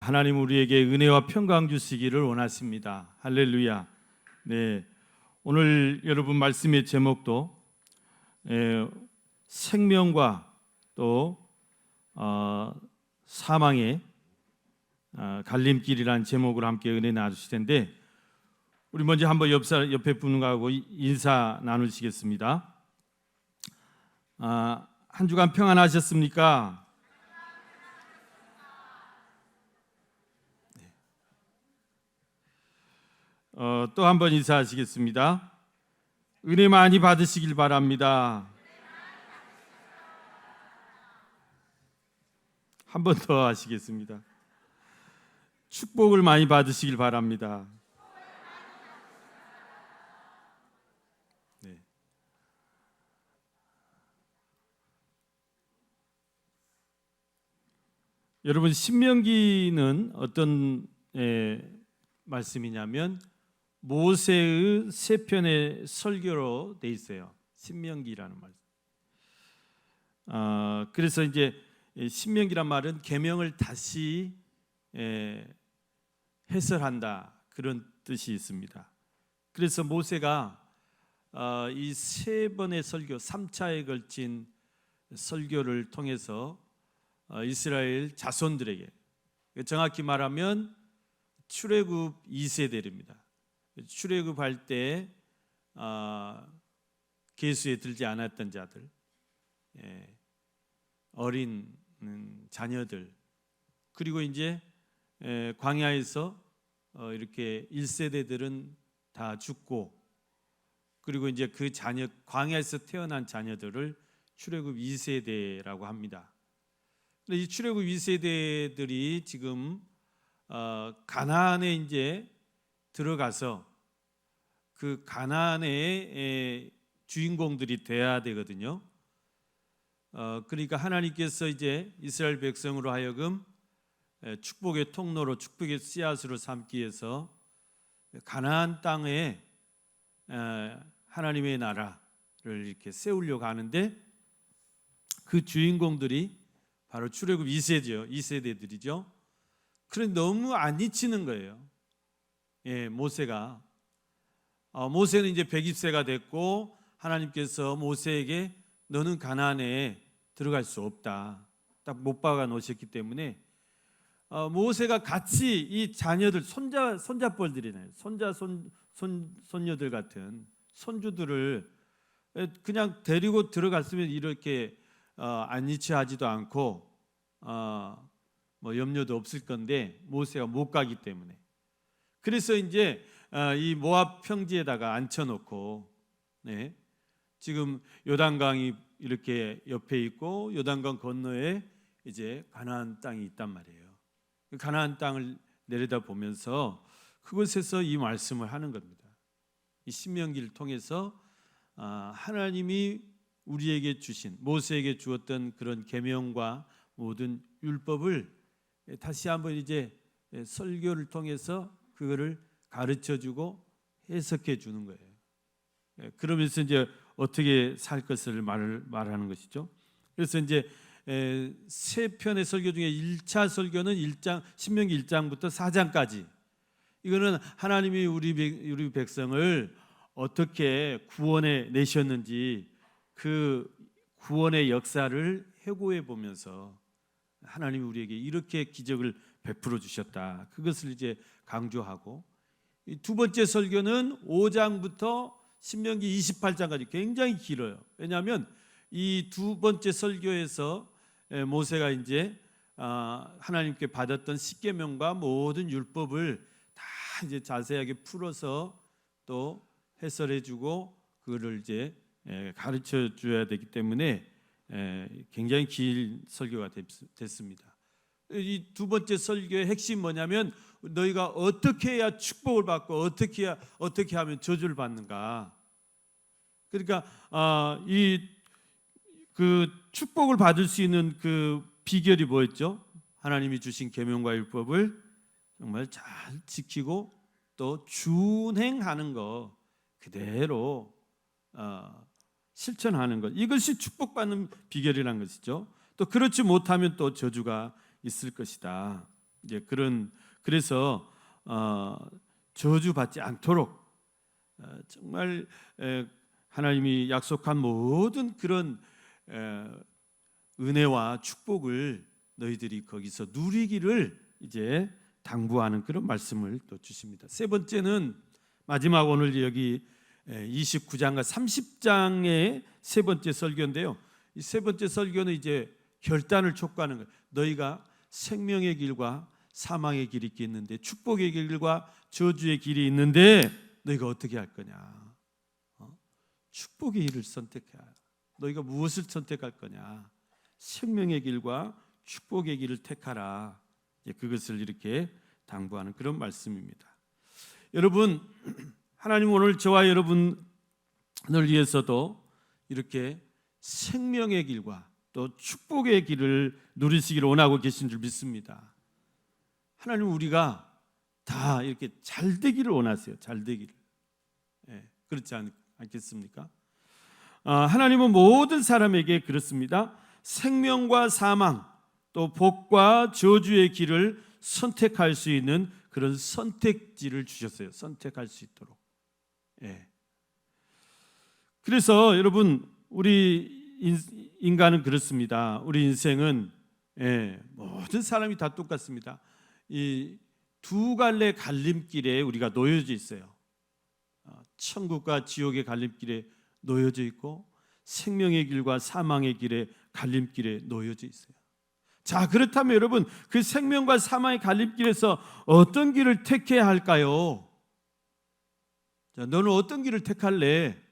하나님 우리에게 은혜와 평강 주시기를 원하십니다. 할렐루야. 네, 오늘 여러분 말씀의 제목도 생명과 또 사망의 갈림길이라는 제목으로 함께 은혜 나누실 텐데, 우리 먼저 한번 옆에 분하고 인사 나누시겠습니다. 한 주간 평안하셨습니까? 또 한 번 인사하시겠습니다. 은혜 많이 받으시길 바랍니다. 한 번 더 하시겠습니다. 축복을 많이 받으시길 바랍니다. 네. 여러분, 신명기는 어떤 말씀이냐면 모세의 세 편의 설교로 돼 있어요. 신명기라는 말씀. 그래서 이제 신명기란 말은 계명을 다시 해설한다, 그런 뜻이 있습니다. 그래서 모세가 이 세 번의 설교, 3차에 걸친 설교를 통해서 이스라엘 자손들에게, 정확히 말하면 출애굽 2세대입니다. 출애굽할 때 계수에 들지 않았던 자들, 어린 자녀들, 그리고 이제 광야에서 이렇게 1세대들은 다 죽고, 그리고 이제 그 자녀, 광야에서 태어난 자녀들을 출애굽 2세대라고 합니다. 이 출애굽 2세대들이 지금 가나안에 이제 들어가서 그 가나안의 주인공들이 돼야 되거든요. 그러니까 하나님께서 이제 이스라엘 백성으로 하여금 축복의 통로로, 축복의 씨앗으로 삼기 위해서 가나안 땅에 하나님의 나라를 이렇게 세우려고 하는데, 그 주인공들이 바로 출애굽 2세대들이죠. 그런데 너무 안 잊히는 거예요. 모세가. 모세는 이제 120세가 됐고, 하나님께서 모세에게 너는 가나안에 들어갈 수 없다, 딱 못 박아 놓으셨기 때문에 모세가 같이 이 자녀들, 손자뻘들이네, 손녀들 같은 손주들을 그냥 데리고 들어갔으면 이렇게 안 이치하지도 않고 뭐 염려도 없을 건데, 모세가 못 가기 때문에, 그래서 이제 이 모압 평지에다가 앉혀놓고, 지금 요단강이 이렇게 옆에 있고 요단강 건너에 이제 가나안 땅이 있단 말이에요. 가나안 땅을 내려다 보면서 그곳에서 이 말씀을 하는 겁니다. 이 신명기를 통해서 하나님이 우리에게 주신, 모세에게 주었던 그런 계명과 모든 율법을 다시 한번 이제 설교를 통해서 그거를 가르쳐주고 해석해 주는 거예요. 그러면서 이제 어떻게 살 것을 말하는 것이죠. 그래서 이제 세 편의 설교 중에 1차 설교는 신명기 1장부터 4장까지, 이거는 하나님이 우리 백성을 어떻게 구원해 내셨는지 그 구원의 역사를 회고해 보면서 하나님이 우리에게 이렇게 기적을 베풀어 주셨다, 그것을 이제 강조하고, 두 번째 설교는 5장부터 신명기 28장까지 굉장히 길어요. 왜냐하면 이 두 번째 설교에서 모세가 이제 하나님께 받았던 십계명과 모든 율법을 다 이제 자세하게 풀어서 또 해설해주고 그거를 이제 가르쳐 줘야 되기 때문에 굉장히 긴 설교가 됐습니다. 이 두 번째 설교의 핵심 뭐냐면, 너희가 어떻게 해야 축복을 받고 어떻게 하면 저주를 받는가. 그러니까 그 축복을 받을 수 있는 그 비결이 뭐였죠? 하나님이 주신 계명과 율법을 정말 잘 지키고 또 준행하는 거 그대로 실천하는 것, 이것이 축복받는 비결이라는 것이죠. 또 그렇지 못하면 또 저주가 있을 것이다. 이제 그래서 저주받지 않도록 정말 하나님이 약속한 모든 그런 은혜와 축복을 너희들이 거기서 누리기를 이제 당부하는 그런 말씀을 또 주십니다. 세 번째는 마지막 오늘 여기 29장과 30장의 세 번째 설교인데요. 이 세 번째 설교는 이제 결단을 촉구하는 거예요. 너희가 생명의 길과 사망의 길이 있는데, 축복의 길과 저주의 길이 있는데 너희가 어떻게 할 거냐? 축복의 길을 선택해야. 너희가 무엇을 선택할 거냐? 생명의 길과 축복의 길을 택하라. 그것을 이렇게 당부하는 그런 말씀입니다. 여러분, 하나님 오늘 저와 여러분을 위해서도 이렇게 생명의 길과 또 축복의 길을 누리시기를 원하고 계신 줄 믿습니다. 하나님 우리가 다 이렇게 잘 되기를 원하세요. 잘 되기를. 그렇지 않겠습니까? 하나님은 모든 사람에게 그렇습니다. 생명과 사망, 또 복과 저주의 길을 선택할 수 있는 그런 선택지를 주셨어요. 선택할 수 있도록. 그래서 여러분, 우리 인간은 그렇습니다. 우리 인생은 모든 사람이 다 똑같습니다. 이 두 갈래 갈림길에 우리가 놓여져 있어요. 천국과 지옥의 갈림길에 놓여져 있고, 생명의 길과 사망의 길에 갈림길에 놓여져 있어요. 자, 그렇다면 여러분, 그 생명과 사망의 갈림길에서 어떤 길을 택해야 할까요? 자, 너는 어떤 길을 택할래?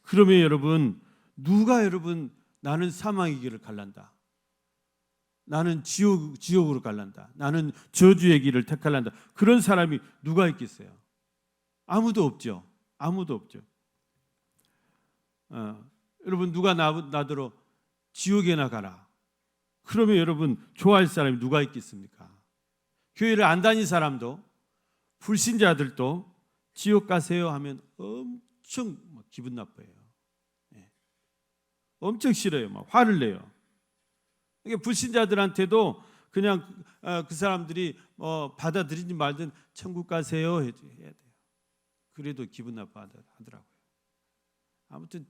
그러면 여러분, 누가 여러분 나는 사망의 길을 갈란다, 나는 지옥으로 갈란다, 나는 저주의 길을 택할란다, 그런 사람이 누가 있겠어요? 아무도 없죠. 아무도 없죠. 여러분, 누가 나더러 지옥에나 가라, 그러면 여러분 좋아할 사람이 누가 있겠습니까? 교회를 안 다닌 사람도, 불신자들도 지옥 가세요 하면 엄청 기분 나빠해요. 엄청 싫어요. 막 화를 내요. 불신자들한테도 그냥 그 사람들이 받아들이지 말든 천국 가세요 해야 돼요. 그래도 기분 나빠 하더라고요. 아무튼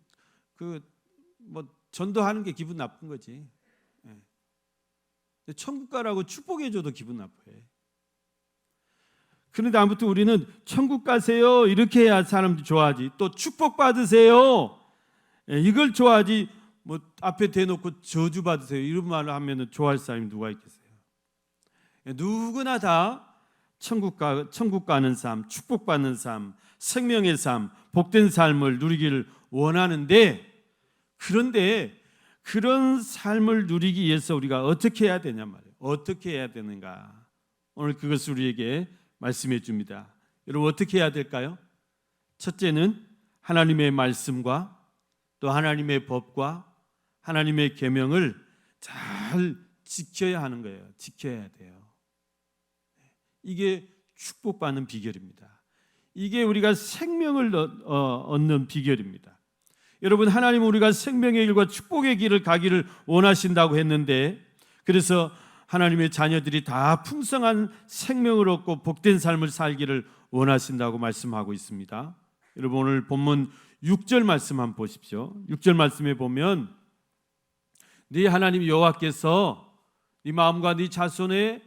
전도하는 게 기분 나쁜 거지. 천국 가라고 축복해줘도 기분 나빠해. 그런데 아무튼 우리는 천국 가세요 이렇게 해야 사람들이 좋아하지, 또 축복 받으세요 이걸 좋아하지, 앞에 대놓고 저주 받으세요 이런 말을 하면 좋아할 사람이 누가 있겠어요? 누구나 다 천국 가는 삶, 축복받는 삶, 생명의 삶, 복된 삶을 누리기를 원하는데, 그런데 그런 삶을 누리기 위해서 우리가 어떻게 해야 되냐 말이에요. 어떻게 해야 되는가? 오늘 그것을 우리에게 말씀해 줍니다. 여러분, 어떻게 해야 될까요? 첫째는 하나님의 말씀과 또 하나님의 법과 하나님의 계명을 잘 지켜야 하는 거예요. 지켜야 돼요. 이게 축복받는 비결입니다. 이게 우리가 생명을 얻는 비결입니다. 여러분, 하나님은 우리가 생명의 길과 축복의 길을 가기를 원하신다고 했는데, 그래서 하나님의 자녀들이 다 풍성한 생명을 얻고 복된 삶을 살기를 원하신다고 말씀하고 있습니다. 여러분, 오늘 본문 6절 말씀 한번 보십시오. 6절 말씀에 보면 네 하나님 여호와께서 네 마음과 네 자손의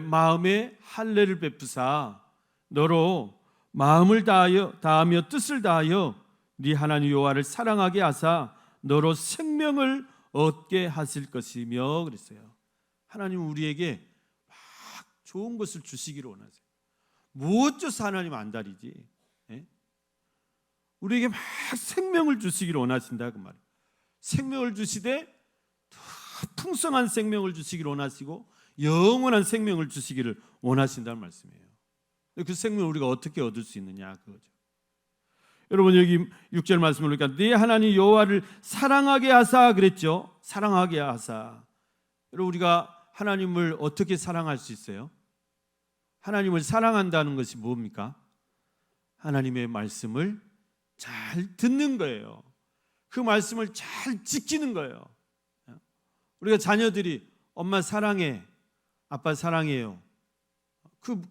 마음에 할례를 베푸사 너로 마음을 다하며 뜻을 다하여 네 하나님 여호와를 사랑하게 하사 너로 생명을 얻게 하실 것이며 그랬어요. 하나님은 우리에게 막 좋은 것을 주시기를 원하세요. 무엇 줘서 하나님 안달이지? 우리에게 막 생명을 주시기를 원하신다 그 말이에요. 생명을 주시되 풍성한 생명을 주시기를 원하시고 영원한 생명을 주시기를 원하신다는 말씀이에요. 그 생명을 우리가 어떻게 얻을 수 있느냐 그거죠. 여러분, 여기 6절 말씀을 보니까 네 하나님 여호와를 사랑하게 하사 그랬죠. 사랑하게 하사. 여러분, 우리가 하나님을 어떻게 사랑할 수 있어요? 하나님을 사랑한다는 것이 뭡니까? 하나님의 말씀을 잘 듣는 거예요. 그 말씀을 잘 지키는 거예요. 우리가 자녀들이 엄마 사랑해, 아빠 사랑해요.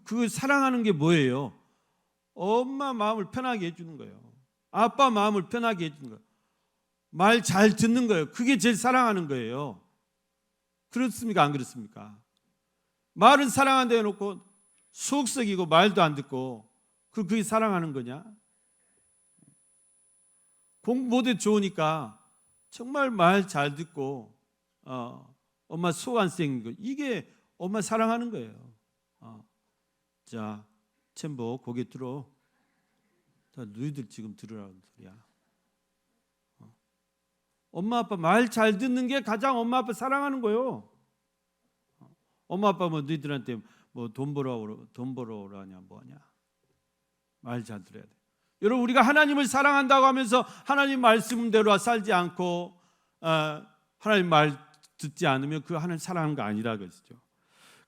그 사랑하는 게 뭐예요? 엄마 마음을 편하게 해주는 거예요. 아빠 마음을 편하게 해주는 거예요. 말 잘 듣는 거예요. 그게 제일 사랑하는 거예요. 그렇습니까? 안 그렇습니까? 말은 사랑한다 해놓고 속 썩이고 말도 안 듣고 그게 사랑하는 거냐? 공부 못해 좋으니까 정말 말 잘 듣고 엄마 속 안 썩이는 거, 이게 엄마 사랑하는 거예요. 자, 챔버 고개 들어. 자, 너희들 지금 들으라는 소리야. 엄마 아빠 말 잘 듣는 게 가장 엄마 아빠 사랑하는 거예요. 엄마 아빠 뭐 너희들한테 뭐 돈 벌어 오라냐 뭐하냐, 말 잘 들어야 돼. 여러분, 우리가 하나님을 사랑한다고 하면서 하나님 말씀대로 살지 않고 하나님 말 듣지 않으면 그 하나님 사랑하는 거 아니라 그러시죠.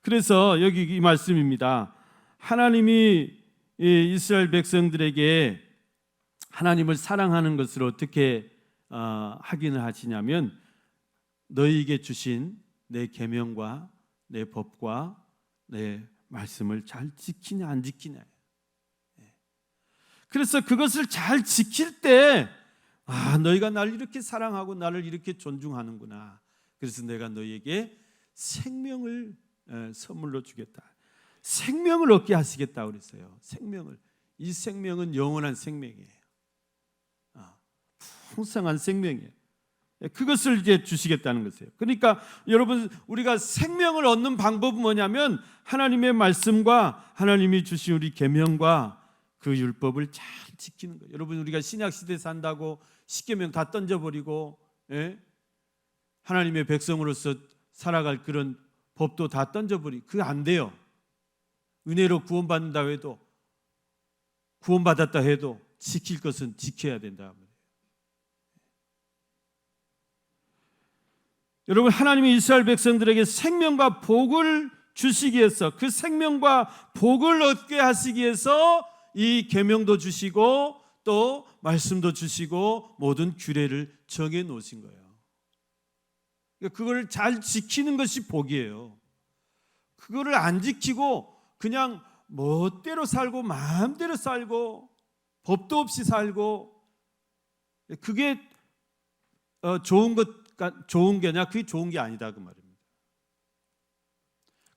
그래서 여기 이 말씀입니다. 하나님이 이스라엘 백성들에게 하나님을 사랑하는 것을 어떻게 확인을 하시냐면, 너희에게 주신 내 계명과 내 법과 내 말씀을 잘 지키냐 안 지키냐. 그래서 그것을 잘 지킬 때 너희가 나를 이렇게 사랑하고 나를 이렇게 존중하는구나. 그래서 내가 너희에게 생명을 선물로 주겠다. 생명을 얻게 하시겠다 그랬어요. 이 생명은 영원한 생명이에요. 풍성한 생명이에요. 그것을 이제 주시겠다는 것이에요. 그러니까 여러분, 우리가 생명을 얻는 방법은 뭐냐면 하나님의 말씀과 하나님이 주신 우리 계명과 그 율법을 잘 지키는 거예요. 여러분, 우리가 신약 시대에 산다고 십계명 다 던져버리고 하나님의 백성으로서 살아갈 그런 법도 다 던져버리고, 그거 안 돼요. 은혜로 구원받는다 해도, 구원받았다 해도 지킬 것은 지켜야 된다. 여러분, 하나님이 이스라엘 백성들에게 생명과 복을 주시기 위해서, 그 생명과 복을 얻게 하시기 위해서 이 계명도 주시고 또 말씀도 주시고 모든 규례를 정해 놓으신 거예요. 그걸 잘 지키는 것이 복이에요. 그거를 안 지키고 그냥 멋대로 살고 마음대로 살고 법도 없이 살고, 그게 좋은 게냐? 그게 좋은 게 아니다 그 말입니다.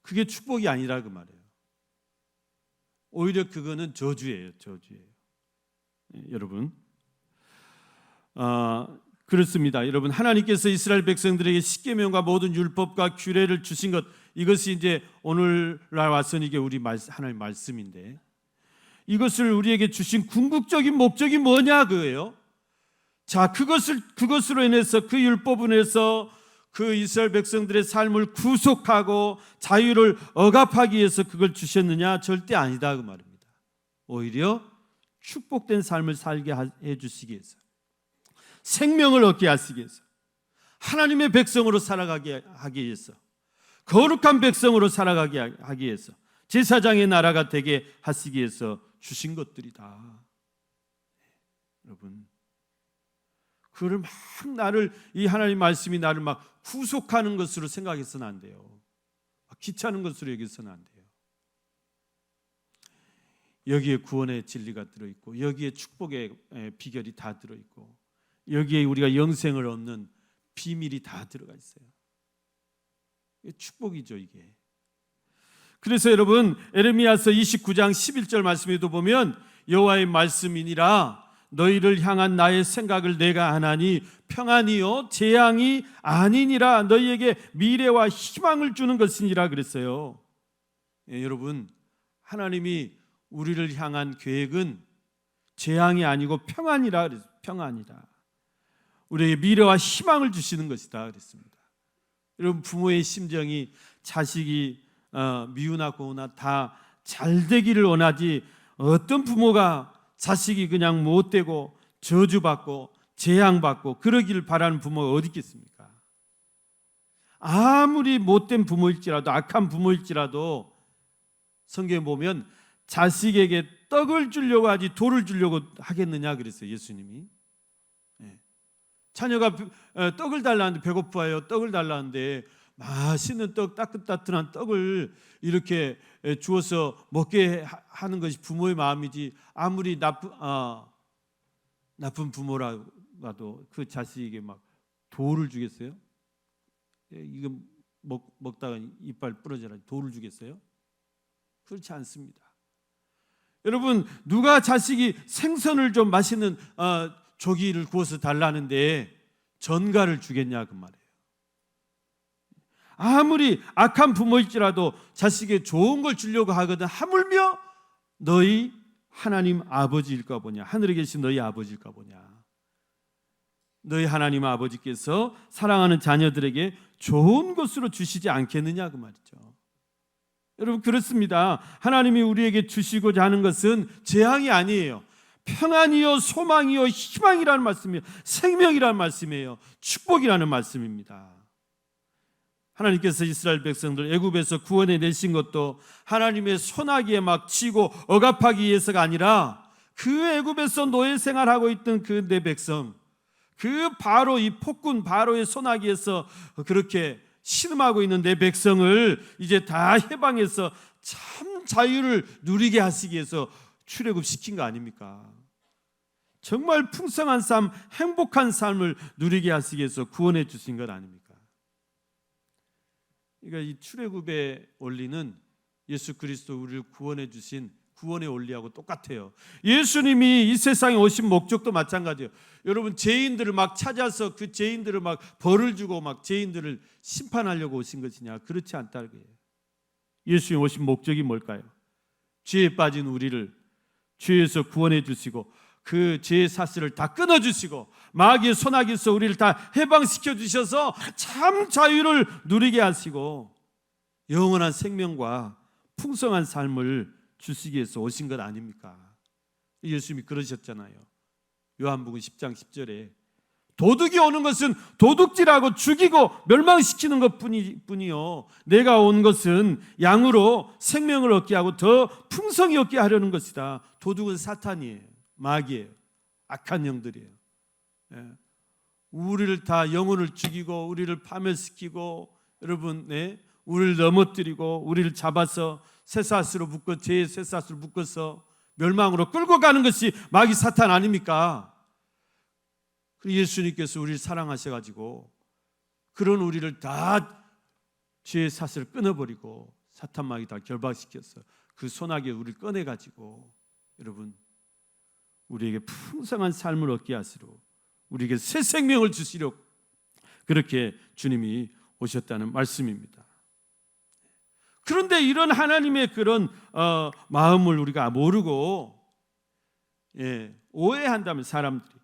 그게 축복이 아니라 그 말이에요. 오히려 그거는 저주예요. 여러분, 그렇습니다. 여러분, 하나님께서 이스라엘 백성들에게 십계명과 모든 율법과 규례를 주신 것, 이것이 이제 오늘날 와서는 이게 우리 하나님 말씀인데, 이것을 우리에게 주신 궁극적인 목적이 뭐냐 그거예요. 자, 그것으로 인해서, 그 율법으로 인해서 그 이스라엘 백성들의 삶을 구속하고 자유를 억압하기 위해서 그걸 주셨느냐? 절대 아니다 그 말입니다. 오히려 축복된 삶을 살게 해주시기 위해서, 생명을 얻게 하시기 위해서, 하나님의 백성으로 살아가게 하기 위해서, 거룩한 백성으로 살아가게 하기 위해서, 제사장의 나라가 되게 하시기 위해서 주신 것들이다. 여러분, 그를 막 이 하나님 말씀이 나를 막 구속하는 것으로 생각해서는 안 돼요. 귀찮은 것으로 여기서는 안 돼요. 여기에 구원의 진리가 들어있고, 여기에 축복의 비결이 다 들어있고, 여기에 우리가 영생을 얻는 비밀이 다 들어가 있어요. 이게 축복이죠, 이게. 그래서 여러분, 에레미야서 29장 11절 말씀에도 보면, 여호와의 말씀이니라 너희를 향한 나의 생각을 내가 아나니 평안이요 재앙이 아니니라, 너희에게 미래와 희망을 주는 것이니라 그랬어요. 여러분, 하나님이 우리를 향한 계획은 재앙이 아니고 평안이라 그랬어요. 평안이라, 우리에게 미래와 희망을 주시는 것이다 그랬습니다. 여러분, 부모의 심정이 자식이 미우나 고우나 다 잘 되기를 원하지, 어떤 부모가 자식이 그냥 못되고 저주받고 재앙받고 그러기를 바라는 부모가 어디 있겠습니까? 아무리 못된 부모일지라도, 악한 부모일지라도 성경에 보면 자식에게 떡을 주려고 하지 돌을 주려고 하겠느냐 그랬어요, 예수님이. 자녀가 떡을 달라는데, 배고파요 떡을 달라는데 맛있는 떡, 따끈따끈한 떡을 이렇게 주어서 먹게 하는 것이 부모의 마음이지, 아무리 나쁜 부모라도 그 자식에게 막 돌을 주겠어요? 이거 먹다가 이빨 부러져라 돌을 주겠어요? 그렇지 않습니다. 여러분, 누가 자식이 생선을 좀 맛있는 조기를 구워서 달라는데 전갈을 주겠냐 그 말이에요. 아무리 악한 부모일지라도 자식에게 좋은 걸 주려고 하거든 하물며 너희 하나님 아버지일까 보냐, 하늘에 계신 너희 아버지일까 보냐. 너희 하나님 아버지께서 사랑하는 자녀들에게 좋은 것으로 주시지 않겠느냐 그 말이죠. 여러분, 그렇습니다. 하나님이 우리에게 주시고자 하는 것은 재앙이 아니에요. 평안이요 소망이요 희망이라는 말씀이에요. 생명이라는 말씀이에요. 축복이라는 말씀입니다. 하나님께서 이스라엘 백성들 애굽에서 구원해 내신 것도 하나님의 손아귀에 막 쥐고 억압하기 위해서가 아니라 그 애굽에서 노예 생활하고 있던 그 내 백성, 그 바로 이 폭군 바로의 손아귀에서 그렇게 신음하고 있는 내 백성을 이제 다 해방해서 참 자유를 누리게 하시기 위해서 출애굽시킨 거 아닙니까? 정말 풍성한 삶, 행복한 삶을 누리게 하시기 위해서 구원해 주신 것 아닙니까? 그러니까 이 출애굽의 원리는 예수 그리스도 우리를 구원해 주신 구원의 원리하고 똑같아요. 예수님이 이 세상에 오신 목적도 마찬가지예요. 여러분, 죄인들을 막 찾아서 그 죄인들을 막 벌을 주고 막 죄인들을 심판하려고 오신 것이냐? 그렇지 않다는 거예요. 예수님 오신 목적이 뭘까요? 죄에 빠진 우리를 죄에서 구원해 주시고 그 죄의 사슬을 다 끊어 주시고 마귀의 손아귀에서 우리를 다 해방시켜 주셔서 참 자유를 누리게 하시고 영원한 생명과 풍성한 삶을 주시기 위해서 오신 것 아닙니까? 예수님이 그러셨잖아요. 요한복음 10장 10절에 도둑이 오는 것은 도둑질하고 죽이고 멸망시키는 것뿐이요 내가 온 것은 양으로 생명을 얻게 하고 더 풍성히 얻게 하려는 것이다. 도둑은 사탄이에요. 마귀예요. 악한 영들이에요. 우리를 다 영혼을 죽이고 우리를 파멸시키고 여러분, 우리를 넘어뜨리고 우리를 잡아서 쇠사슬로 묶어 죄의 쇠사슬로 묶어서 멸망으로 끌고 가는 것이 마귀 사탄 아닙니까? 예수님께서 우리를 사랑하셔가지고 그런 우리를 다 죄의 사슬을 끊어버리고 사탄 마귀 다 결박시켜서 그 손아귀에 우리를 꺼내가지고 여러분 우리에게 풍성한 삶을 얻게 하시려 우리에게 새 생명을 주시려 그렇게 주님이 오셨다는 말씀입니다. 그런데 이런 하나님의 그런 마음을 우리가 모르고 오해한다면 사람들이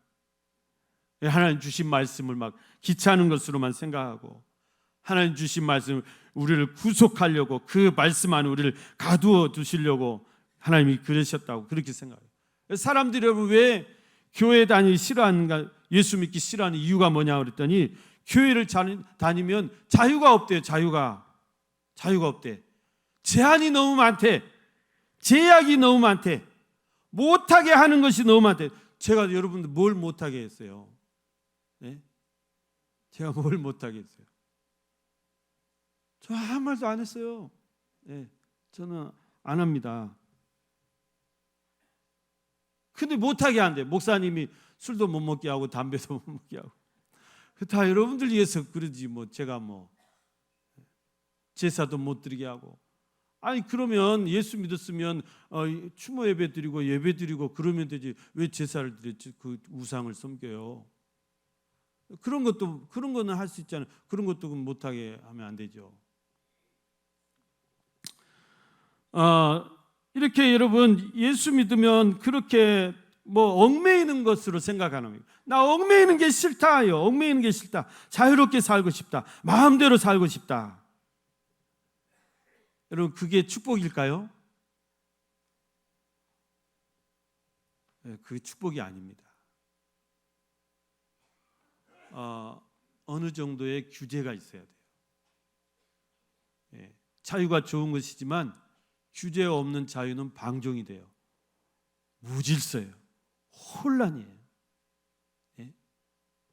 하나님 주신 말씀을 막 귀찮은 것으로만 생각하고 하나님 주신 말씀을 우리를 구속하려고 그 말씀 안에 우리를 가두어 두시려고 하나님이 그러셨다고 그렇게 생각해요. 사람들이 여러분 왜 교회 다니기 싫어하는가, 예수 믿기 싫어하는 이유가 뭐냐 그랬더니 교회를 다니면 자유가 없대요. 자유가 없대. 제한이 너무 많대. 제약이 너무 많대. 못하게 하는 것이 너무 많대. 제가 여러분들 뭘 못하게 했어요? 네? 제가 뭘 못하게 했어요? 저 아무 말도 안 했어요. 네, 저는 안 합니다. 근데 못하게 한대. 목사님이 술도 못 먹게 하고 담배도 못 먹게 하고. 다 여러분들 위해서 그러지 뭐 제가 뭐 제사도 못 드리게 하고. 아니 그러면 예수 믿었으면 추모 예배 드리고 예배 드리고 그러면 되지 왜 제사를 드렸지? 그 우상을 섬겨요. 그런 거는 할 수 있잖아요. 그런 것도 못하게 하면 안 되죠. 이렇게 여러분 예수 믿으면 그렇게 뭐 얽매이는 것으로 생각하는 거예요. 나 얽매이는 게 싫다요. 얽매이는 게 싫다. 자유롭게 살고 싶다. 마음대로 살고 싶다. 여러분 그게 축복일까요? 그게 축복이 아닙니다. 어느 정도의 규제가 있어야 돼요. 자유가 좋은 것이지만 규제 없는 자유는 방종이 돼요. 무질서예요. 혼란이에요.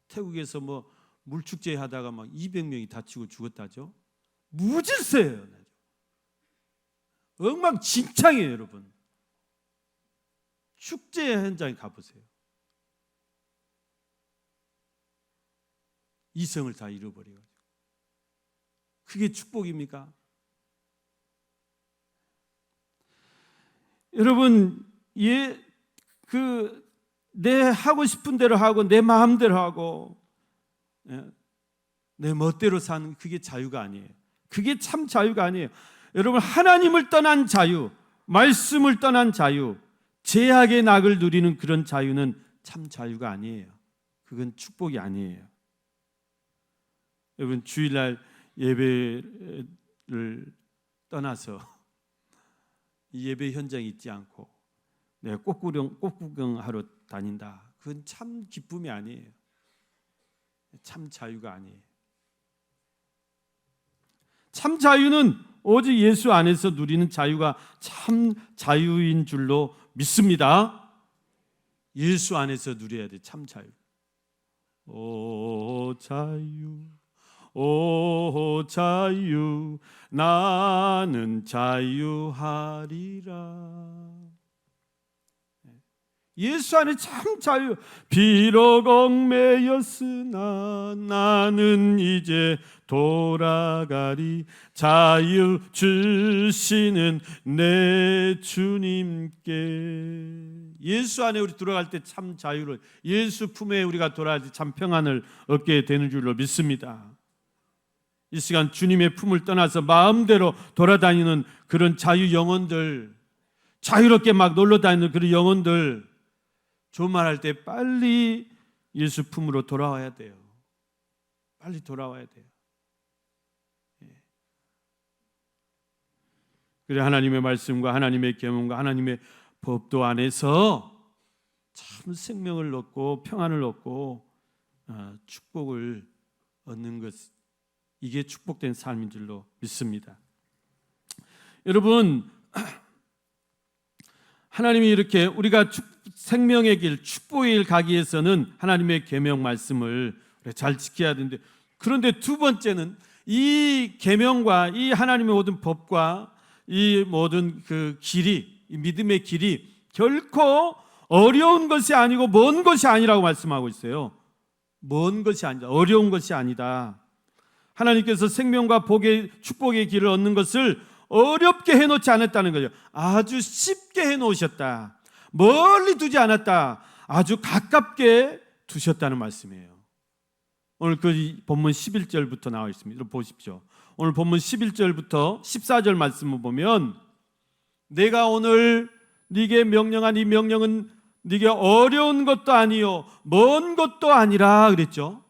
태국에서 뭐 물축제 하다가 막 200명이 다치고 죽었다죠. 무질서예요. 엉망진창이에요, 여러분. 축제 현장에 가보세요. 이성을 다 잃어버려가지고. 그게 축복입니까? 여러분, 내 하고 싶은 대로 하고 내 마음대로 하고 내 멋대로 사는 그게 자유가 아니에요. 그게 참 자유가 아니에요. 여러분, 하나님을 떠난 자유, 말씀을 떠난 자유, 죄악의 낙을 누리는 그런 자유는 참 자유가 아니에요. 그건 축복이 아니에요. 여러분, 주일날 예배를 떠나서 이 예배 현장에 있지 않고 내가 꽃 구경하러 다닌다. 그건 참 기쁨이 아니에요. 참 자유가 아니에요. 참 자유는 오직 예수 안에서 누리는 자유가 참 자유인 줄로 믿습니다. 예수 안에서 누려야 돼, 참 자유. 오 자유, 오 자유, 나는 자유하리라. 예수 안에 참 자유. 비록 얽매였으나 나는 이제 돌아가리. 자유 주시는 내 주님께. 예수 안에 우리 들어갈 때 참 자유를, 예수 품에 우리가 돌아갈 때 참 평안을 얻게 되는 줄로 믿습니다. 이 시간 주님의 품을 떠나서 마음대로 돌아다니는 그런 자유 영혼들, 자유롭게 막 놀러 다니는 그런 영혼들, 조말할 때 빨리 예수 품으로 돌아와야 돼요. 빨리 돌아와야 돼요. 그래 하나님의 말씀과 하나님의 계명과 하나님의 법도 안에서 참 생명을 얻고 평안을 얻고 축복을 얻는 것, 이게 축복된 삶인 줄로 믿습니다. 여러분, 하나님이 이렇게 우리가 생명의 길, 축복의 길 가기 위해서는 하나님의 계명 말씀을 잘 지켜야 되는데, 그런데 두 번째는 이 계명과 이 하나님의 모든 법과 이 모든 그 길이, 이 믿음의 길이 결코 어려운 것이 아니고 먼 것이 아니라고 말씀하고 있어요. 먼 것이 아니다. 어려운 것이 아니다. 하나님께서 생명과 복의 축복의 길을 얻는 것을 어렵게 해놓지 않았다는 거죠. 아주 쉽게 해놓으셨다. 멀리 두지 않았다. 아주 가깝게 두셨다는 말씀이에요. 오늘 그 본문 11절부터 나와 있습니다. 보십시오. 오늘 본문 11절부터 14절 말씀을 보면, 내가 오늘 네게 명령한 이 명령은 네게 어려운 것도 아니요 먼 것도 아니라 그랬죠.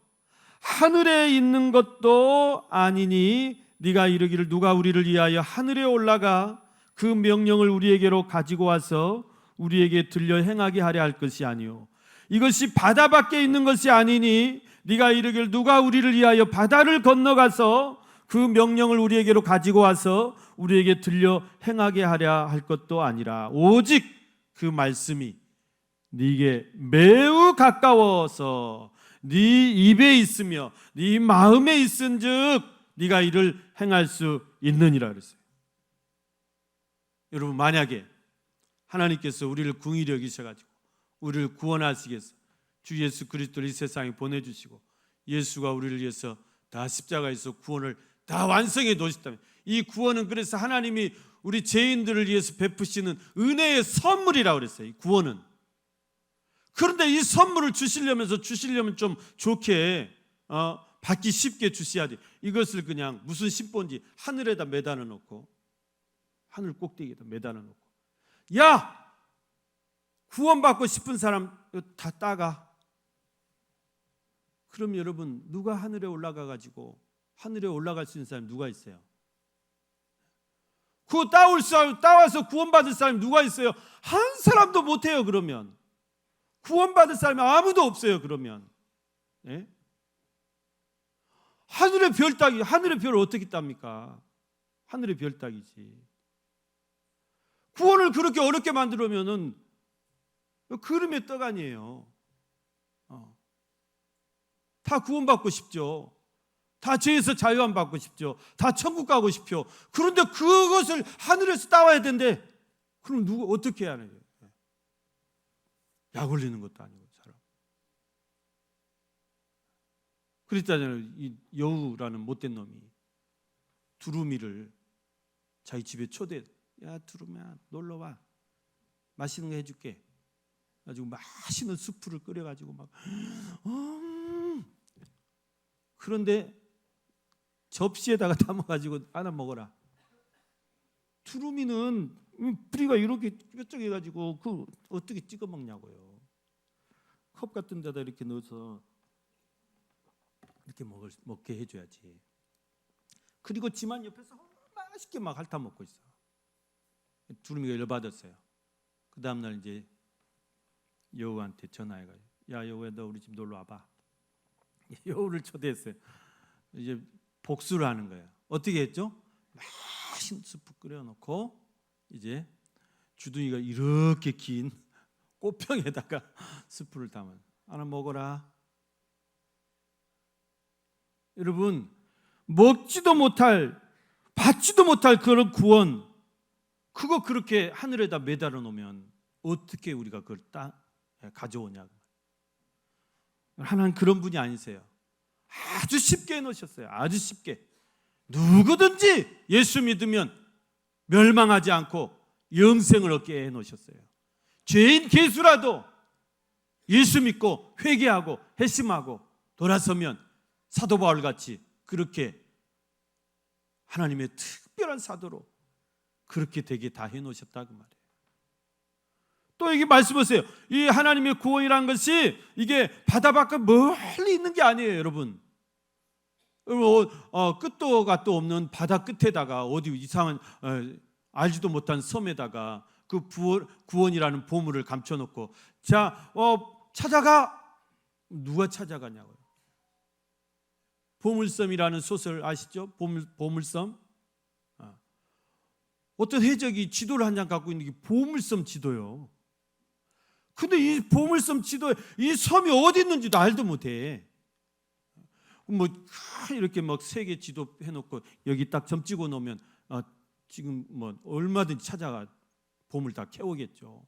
하늘에 있는 것도 아니니 네가 이르기를 누가 우리를 위하여 하늘에 올라가 그 명령을 우리에게로 가지고 와서 우리에게 들려 행하게 하려 할 것이 아니요 이것이 바다 밖에 있는 것이 아니니 네가 이르기를 누가 우리를 위하여 바다를 건너가서 그 명령을 우리에게로 가지고 와서 우리에게 들려 행하게 하려 할 것도 아니라 오직 그 말씀이 네게 매우 가까워서 네 입에 있으며 네 마음에 있은즉 네가 이를 행할 수 있느니라 그랬어요. 여러분, 만약에 하나님께서 우리를 긍휼히 여기셔가지고 우리를 구원하시기 위해서 주 예수 그리스도를 이 세상에 보내주시고 예수가 우리를 위해서 다 십자가에서 구원을 다 완성해 놓으셨다면, 이 구원은 그래서 하나님이 우리 죄인들을 위해서 베푸시는 은혜의 선물이라고 그랬어요. 이 구원은. 그런데 이 선물을 주시려면 좀 좋게 받기 쉽게 주셔야 돼. 이것을 그냥 무슨 신본지 하늘에다 매달아 놓고, 하늘 꼭대기에다 매달아 놓고, 야! 구원받고 싶은 사람 다 따가. 그럼 여러분, 누가 하늘에 올라가 가지고 하늘에 올라갈 수 있는 사람이 누가 있어요? 그거 따와서 구원받을 사람이 누가 있어요? 한 사람도 못해요. 그러면 구원받을 사람이 아무도 없어요. 그러면 예? 하늘의 별 따기, 하늘의 별을 어떻게 땁니까? 하늘의 별 따기지. 구원을 그렇게 어렵게 만들면은 그름의 떡 아니에요. 다 구원받고 싶죠. 다 죄에서 자유함 받고 싶죠. 다 천국 가고 싶죠. 그런데 그것을 하늘에서 따와야 된대. 그럼 누구 어떻게 해야 하는 거예요? 약 올리는 것도 아니고 사람. 그랬잖아요. 이 여우라는 못된 놈이 두루미를 자기 집에 초대. 야 두루미야 놀러와. 맛있는 거 해줄게. 가지고 맛있는 수프를 끓여가지고 막 그런데 접시에다가 담아가지고 하나 먹어라. 두루미는 뿌리가 이렇게 뾰족해가지고 그 어떻게 찍어 먹냐고요. 컵 같은 데다 이렇게 넣어서 이렇게 먹게 해줘야지. 그리고 지만 옆에서 맛있게 막 핥아 먹고 있어. 두루미가 열받았어요. 그 다음날 이제 여우한테 전화해가지고 야 여우야 너 우리 집 놀러 와봐. 여우를 초대했어요. 이제 복수를 하는 거예요. 어떻게 했죠? 맛있는 수프 끓여놓고 이제 주둥이가 이렇게 긴 꽃병에다가 수프를 담아 하나 먹어라. 여러분 먹지도 못할 받지도 못할 그런 구원 그거 그렇게 하늘에다 매달아 놓으면 어떻게 우리가 그걸 가져오냐. 하나님 그런 분이 아니세요. 아주 쉽게 해놓으셨어요. 아주 쉽게. 누구든지 예수 믿으면 멸망하지 않고 영생을 얻게 해놓으셨어요. 죄인 개수라도 예수 믿고 회개하고 회심하고 돌아서면 사도 바울같이 그렇게 하나님의 특별한 사도로 그렇게 되게 다 해놓으셨다고 말이에요. 또 여기 말씀하세요. 이 하나님의 구원이라는 것이 이게 바다 밖에 멀리 있는 게 아니에요, 여러분. 끝도 갓도 없는 바다 끝에다가 어디 이상한 알지도 못한 섬에다가 그 구원이라는 보물을 감춰놓고 자 찾아가. 누가 찾아가냐고요. 보물섬이라는 소설 아시죠? 보물섬. 어떤 해적이 지도를 한 장 갖고 있는 게 보물섬 지도요. 근데 이 보물섬 지도에 이 섬이 어디 있는지도 알도 못해. 뭐 이렇게 막 세계 지도 해놓고 여기 딱 점 찍어 놓으면 지금 뭐 얼마든지 찾아가 보물 다 캐오겠죠.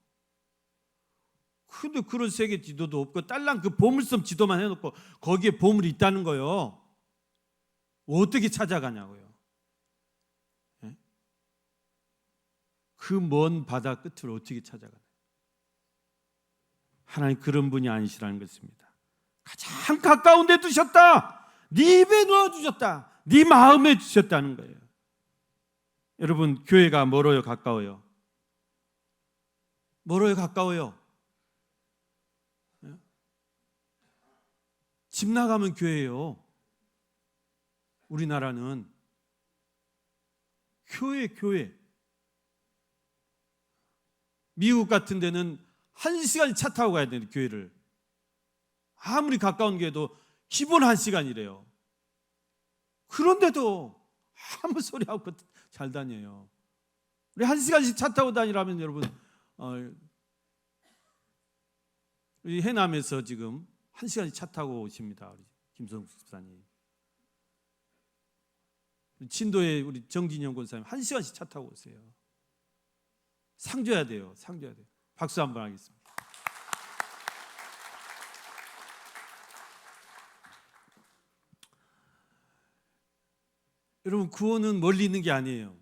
근데 그런 세계 지도도 없고 딸랑 그 보물섬 지도만 해놓고 거기에 보물이 있다는 거요. 어떻게 찾아가냐고요. 그 먼 바다 끝을 어떻게 찾아가나요? 하나님 그런 분이 아니시라는 것입니다. 가장 가까운 데 두셨다. 네 입에 넣어주셨다. 네 마음에 주셨다는 거예요. 여러분 교회가 멀어요 가까워요? 멀어요 가까워요? 집 나가면 교회예요. 우리나라는 교회. 미국 같은 데는 1시간 차 타고 가야 되는데 교회를 아무리 가까운 교회도 기본 1시간이래요. 그런데도 아무 소리 없고 잘 다녀요. 우리 1시간씩 차 타고 다니라면 여러분 우리 해남에서 지금 1시간씩 차 타고 오십니다. 우리 김성숙 집사님. 진도에 우리 정진영 권사님 1시간씩 차 타고 오세요. 상 줘야 돼요. 박수 한번 하겠습니다. 여러분 구원은 멀리 있는 게 아니에요.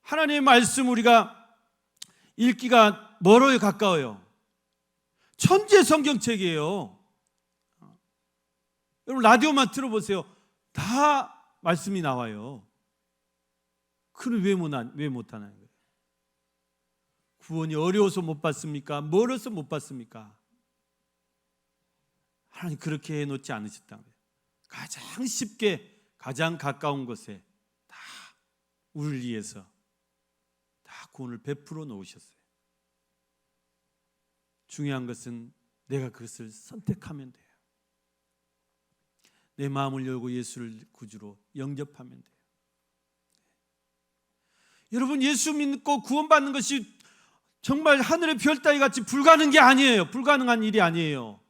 하나님의 말씀 우리가 읽기가 멀어요 가까워요. 천재 성경책이에요. 여러분 라디오만 들어보세요. 다 말씀이 나와요. 그걸 왜 못하나요? 구원이 어려워서 못 받습니까? 멀어서 못 받습니까? 하나님 그렇게 해놓지 않으셨다는 거예요. 가장 쉽게 가장 가까운 곳에 다 우리를 위해서 다 구원을 베풀어 놓으셨어요. 중요한 것은 내가 그것을 선택하면 돼요. 내 마음을 열고 예수를 구주로 영접하면 돼요. 여러분 예수 믿고 구원받는 것이 정말 하늘의 별 따위 같이 불가능한 게 아니에요. 불가능한 일이 아니에요.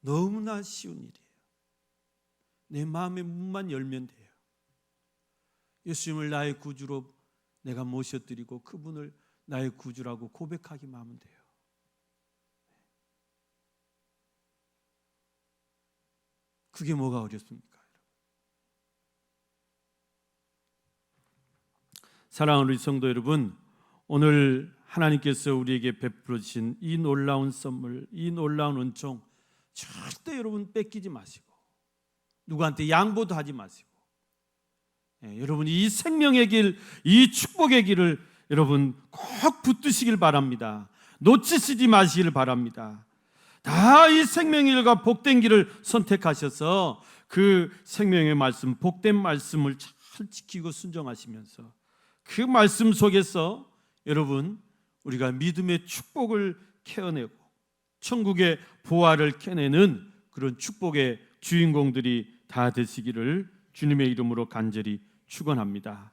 너무나 쉬운 일이에요. 내 마음의 문만 열면 돼요. 예수님을 나의 구주로 내가 모셔드리고 그분을 나의 구주라고 고백하기만 하면 돼요. 그게 뭐가 어렵습니까? 사랑하는 우리 성도 여러분, 오늘 하나님께서 우리에게 베풀어 주신 이 놀라운 선물, 이 놀라운 은총 절대 여러분 뺏기지 마시고 누구한테 양보도 하지 마시고, 여러분 이 생명의 길, 이 축복의 길을 여러분 꼭 붙드시길 바랍니다. 놓치시지 마시길 바랍니다. 다 이 생명의 길과 복된 길을 선택하셔서 그 생명의 말씀, 복된 말씀을 잘 지키고 순종하시면서 그 말씀 속에서 여러분 우리가 믿음의 축복을 캐어내고 천국의 보화를 캐내는 그런 축복의 주인공들이 다 되시기를 주님의 이름으로 간절히 축원합니다.